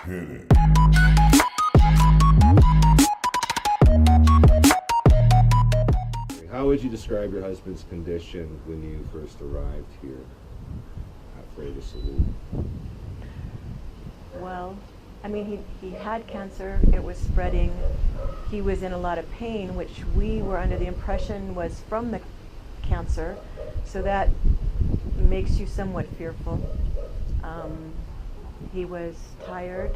How would you describe your husband's condition when you first arrived here at Freda Salute? Well, I mean, he had cancer. It was spreading. He was in a lot of pain, which we were under the impression was from the cancer. So that makes you somewhat fearful. He was tired,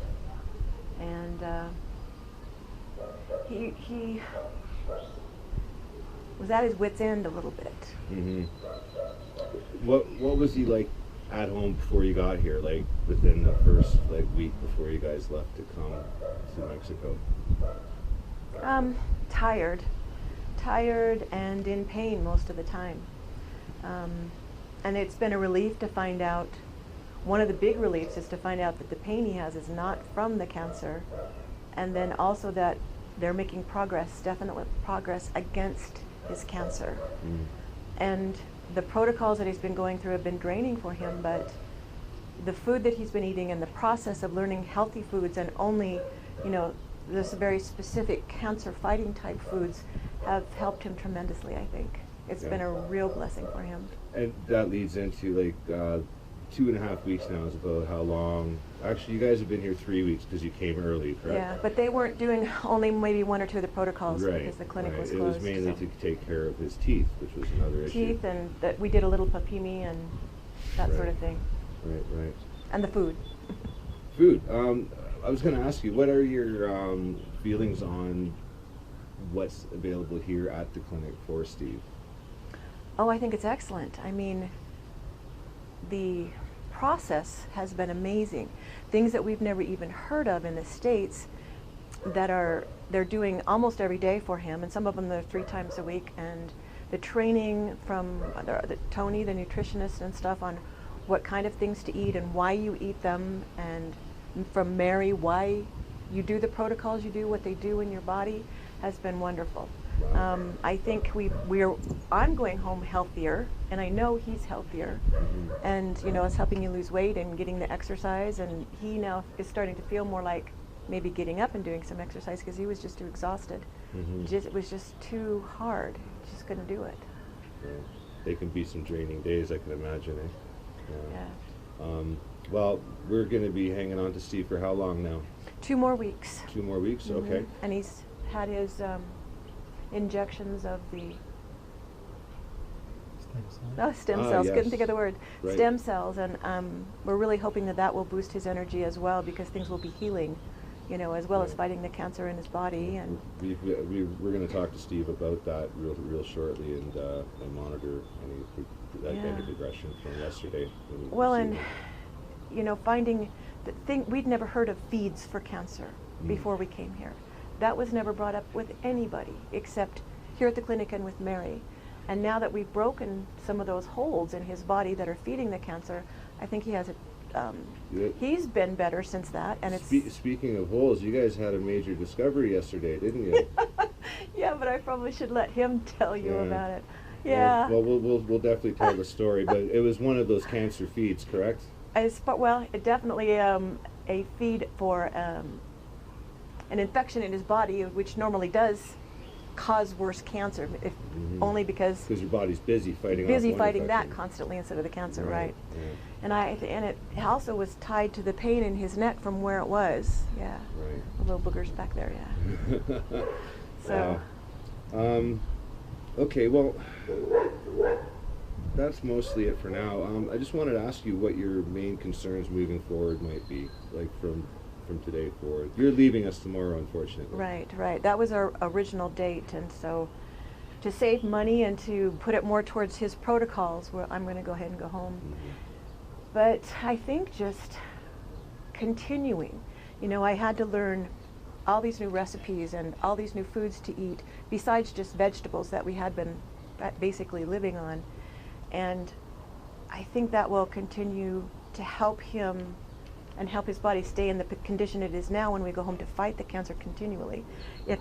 and he was at his wit's end a little bit. Mm-hmm. What was he like at home before you got here? Like within the first week before you guys left to come to Mexico? Tired and in pain most of the time. And it's been a relief to find out. One of the big reliefs is to find out that the pain he has is not from the cancer, and then also that they're making progress, definite progress against his cancer. Mm. And the protocols that he's been going through have been draining for him, but the food that he's been eating and the process of learning healthy foods and only, this very specific cancer fighting type foods have helped him tremendously, I think. It's been a real blessing for him. And that leads into 2.5 weeks now is about how long. Actually, you guys have been here 3 weeks because you came early, correct? Yeah, but they weren't doing only maybe one or two of the protocols right, because the clinic was It closed. was mainly to take care of his teeth, which was another issue. Teeth, and that we did a little papimi and that sort of thing. Right. And the food. Food. I was going to ask you, what are your feelings on what's available here at the clinic for Steve? Oh, I think it's excellent. I mean, the process has been amazing. Things that we've never even heard of in the States that they're doing almost every day for him, and some of them they're 3 times a week. And the training from Tony, the nutritionist and stuff, on what kind of things to eat and why you eat them, and from Mary, why you do the protocols you do, what they do in your body, has been wonderful. Wow. I think I'm going home healthier, and I know he's healthier. Mm-hmm. And it's helping you lose weight and getting the exercise, and he now is starting to feel more like maybe getting up and doing some exercise because he was just too exhausted. Mm-hmm. It was just too hard. He just couldn't do it. Right. They can be some draining days, I can imagine. Yeah. Well, we're going to be hanging on to Steve for how long now? 2 more weeks. 2 more weeks? Mm-hmm. Okay. And he's had his injections of the stem cells. Yes. Couldn't think of the word. Right. Stem cells, and we're really hoping that will boost his energy as well, because things will be healing, as well as fighting the cancer in his body. And we're going to talk to Steve about that real shortly and monitor any progression from yesterday. Well, and finding the thing, we'd never heard of feeds for cancer before we came here. That was never brought up with anybody except here at the clinic and with Mary. And now that we've broken some of those holds in his body that are feeding the cancer, I think he has he's been better since that. And it's speaking of holes, you guys had a major discovery yesterday, didn't you? Yeah, but I probably should let him tell you about it. Yeah. Well, we'll definitely tell the story, but it was one of those cancer feeds, correct? It definitely a feed for an infection in his body, which normally does cause worse cancer, if only because your body's busy fighting that constantly instead of the cancer, right? Yeah. And it also was tied to the pain in his neck from where it was. Yeah. Right. The little boogers back there. Yeah. So. Okay. Well, that's mostly it for now. I just wanted to ask you what your main concerns moving forward might be, like from today forward. You're leaving us tomorrow, unfortunately. Right. That was our original date, and so to save money and to put it more towards his protocols, I'm going to go ahead and go home. Mm-hmm. But I think just continuing. I had to learn all these new recipes and all these new foods to eat, besides just vegetables that we had been basically living on. And I think that will continue to help him and help his body stay in the condition it is now when we go home to fight the cancer continually, if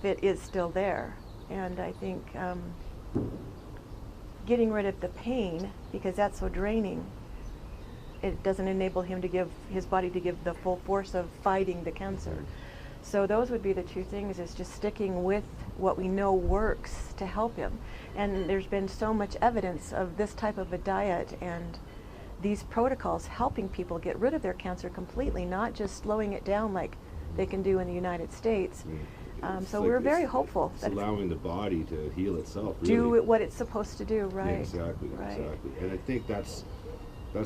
it is still there. And I think getting rid of the pain, because that's so draining, it doesn't enable him to give his body to give the full force of fighting the cancer. So those would be the two things, is just sticking with what we know works to help him. And there's been so much evidence of this type of a diet and these protocols helping people get rid of their cancer completely, not just slowing it down like they can do in the United States. It's So like we're it's- very hopeful It's that allowing the body to heal itself. do Really. what it's supposed to do, right? Yeah, exactly, Right. exactly. And I think that's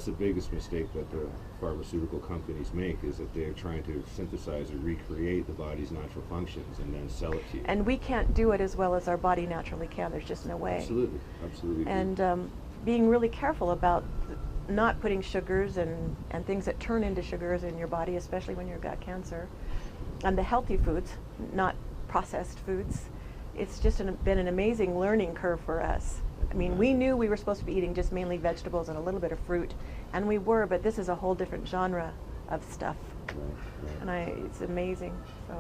the biggest mistake that the pharmaceutical companies make, is that they're trying to synthesize or recreate the body's natural functions and then sell it to you. And we can't do it as well as our body naturally can. There's just no way. Absolutely, absolutely. And being really careful about not putting sugars and things that turn into sugars in your body, especially when you've got cancer, and the healthy foods, not processed foods. It's just been an amazing learning curve for us. I mean, we knew we were supposed to be eating just mainly vegetables and a little bit of fruit, and we were, but this is a whole different genre of stuff. Right. And it's amazing. So,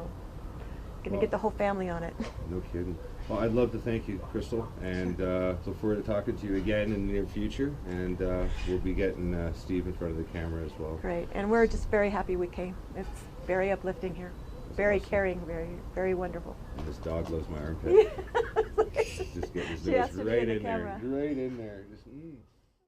gonna Well, get the whole family on it. No kidding. Well, I'd love to thank you, Crystal, and look forward to talking to you again in the near future. And we'll be getting Steve in front of the camera as well. Great, and we're just very happy we came. It's very uplifting here. Very awesome. caring, very, very wonderful. And this dog loves my armpit. Just getting his She nose has to be right in the in there, camera. right in there. Just,